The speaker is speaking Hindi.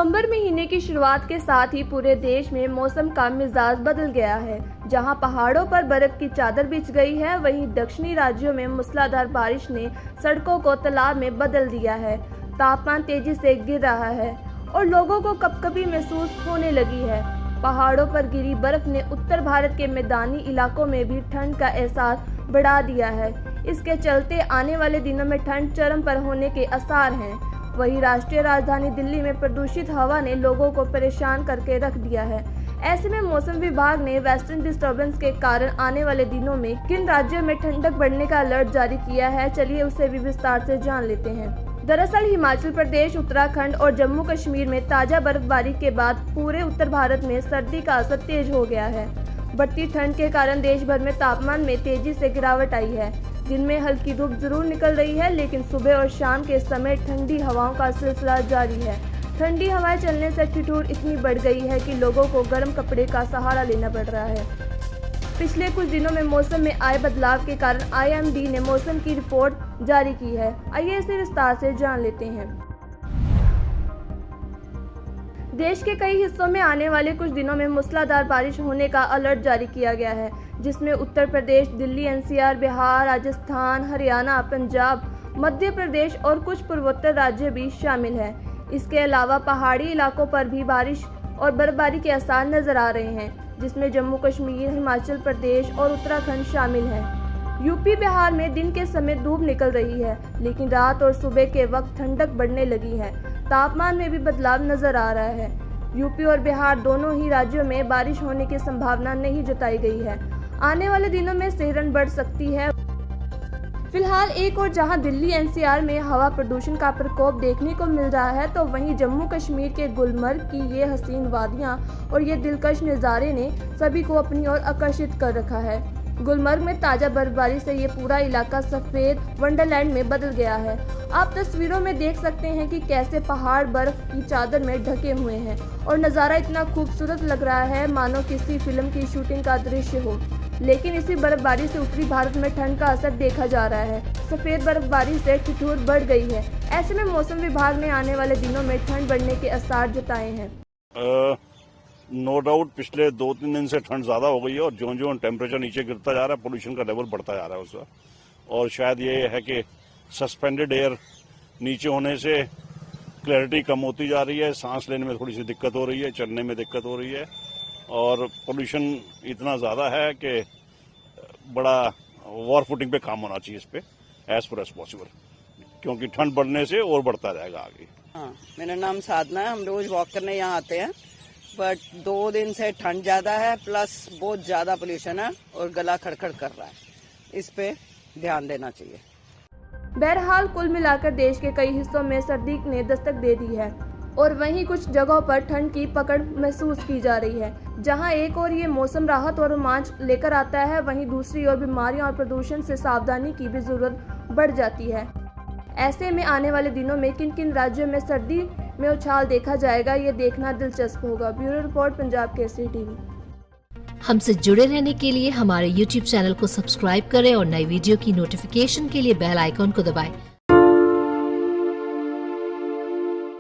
नवंबर महीने की शुरुआत के साथ ही पूरे देश में मौसम का मिजाज बदल गया है। जहां पहाड़ों पर बर्फ की चादर बिछ गई है, वहीं दक्षिणी राज्यों में मूसलाधार बारिश ने सड़कों को तालाब में बदल दिया है। तापमान तेजी से गिर रहा है और लोगों को कपकपी महसूस होने लगी है। पहाड़ों पर गिरी बर्फ ने उत्तर भारत के मैदानी इलाकों में भी ठंड का एहसास बढ़ा दिया है। इसके चलते आने वाले दिनों में ठंड चरम पर होने के आसार हैं। वहीं राष्ट्रीय राजधानी दिल्ली में प्रदूषित हवा ने लोगों को परेशान करके रख दिया है। ऐसे में मौसम विभाग ने वेस्टर्न डिस्टर्बेंस के कारण आने वाले दिनों में किन राज्यों में ठंडक बढ़ने का अलर्ट जारी किया है, चलिए उसे भी विस्तार से जान लेते हैं। दरअसल हिमाचल प्रदेश, उत्तराखंड और जम्मू कश्मीर में ताजा बर्फबारी के बाद पूरे उत्तर भारत में सर्दी का असर तेज हो गया है। बढ़ती ठंड के कारण देश भर में तापमान में तेजी से गिरावट आई है। दिन में हल्की धूप जरूर निकल रही है, लेकिन सुबह और शाम के समय ठंडी हवाओं का सिलसिला जारी है। ठंडी हवाएं चलने से ठिठुर इतनी बढ़ गई है कि लोगों को गर्म कपड़े का सहारा लेना पड़ रहा है। पिछले कुछ दिनों में मौसम में आए बदलाव के कारण IMD ने मौसम की रिपोर्ट जारी की है। आइए इसे विस्तार से जान लेते हैं। देश के कई हिस्सों में आने वाले कुछ दिनों में मूसलाधार बारिश होने का अलर्ट जारी किया गया है, जिसमें उत्तर प्रदेश, दिल्ली, NCR, बिहार, राजस्थान, हरियाणा, पंजाब, मध्य प्रदेश और कुछ पूर्वोत्तर राज्य भी शामिल हैं। इसके अलावा पहाड़ी इलाकों पर भी बारिश और बर्फबारी के आसार नजर आ रहे हैं, जिसमें जम्मू कश्मीर, हिमाचल प्रदेश और उत्तराखंड शामिल हैं। यूपी, बिहार में दिन के समय धूप निकल रही है, लेकिन रात और सुबह के वक्त ठंडक बढ़ने लगी है। तापमान में भी बदलाव नजर आ रहा है। यूपी और बिहार दोनों ही राज्यों में बारिश होने की संभावना नहीं जताई गई है। आने वाले दिनों में सिहरन बढ़ सकती है। फिलहाल एक और जहां दिल्ली, NCR में हवा प्रदूषण का प्रकोप देखने को मिल रहा है, तो वहीं जम्मू कश्मीर के गुलमर्ग की ये हसीन वादियां और ये दिलकश नज़ारे ने सभी को अपनी ओर आकर्षित कर रखा है। गुलमर्ग में ताजा बर्फबारी से ये पूरा इलाका सफेद वंडरलैंड में बदल गया है। आप तस्वीरों में देख सकते हैं कि कैसे पहाड़ बर्फ की चादर में ढके हुए हैं और नज़ारा इतना खूबसूरत लग रहा है मानो किसी फिल्म की शूटिंग का दृश्य हो। लेकिन इसी बर्फबारी से उत्तरी भारत में ठंड का असर देखा जा रहा है। सफेद बर्फबारी से ठिठुर बढ़ गई है। ऐसे में मौसम विभाग ने आने वाले दिनों में ठंड बढ़ने के आसार जताए हैं। नो डाउट पिछले 2-3 दिन से ठंड ज्यादा हो गई है और ज्यों-ज्यों टेम्परेचर नीचे गिरता जा रहा है, पोल्यूशन का लेवल बढ़ता जा रहा है उसका। और शायद ये है कि सस्पेंडेड एयर नीचे होने से क्लैरिटी कम होती जा रही है, सांस लेने में थोड़ी सी दिक्कत हो रही है, चलने में दिक्कत हो रही है और पोल्यूशन इतना ज्यादा है कि बड़ा वॉर फुटिंग पे काम होना चाहिए इस पे एज फार एज पॉसिबल, क्योंकि ठंड बढ़ने से और बढ़ता रहेगा आगे। हाँ, मेरा नाम साधना है। हम रोज वॉक करने यहाँ आते हैं, बट 2 दिन से ठंड ज्यादा है, प्लस बहुत ज्यादा पोल्यूशन है और गला खड़खड़ कर रहा है। इस पे ध्यान देना चाहिए। बहरहाल कुल मिलाकर देश के कई हिस्सों में सर्दी ने दस्तक दे दी है और वहीं कुछ जगहों पर ठंड की पकड़ महसूस की जा रही है। जहां एक और ये मौसम राहत और रोमांच लेकर आता है, वहीं दूसरी ओर बीमारियों और प्रदूषण से सावधानी की भी जरूरत बढ़ जाती है। ऐसे में आने वाले दिनों में किन किन राज्यों में सर्दी में उछाल देखा जाएगा, ये देखना दिलचस्प होगा। Bureau report, Punjab Kesari TV. हमसे जुड़े रहने के लिए हमारे YouTube चैनल को सब्सक्राइब करें और नई वीडियो की नोटिफिकेशन के लिए बेल आइकॉन को दबाएं।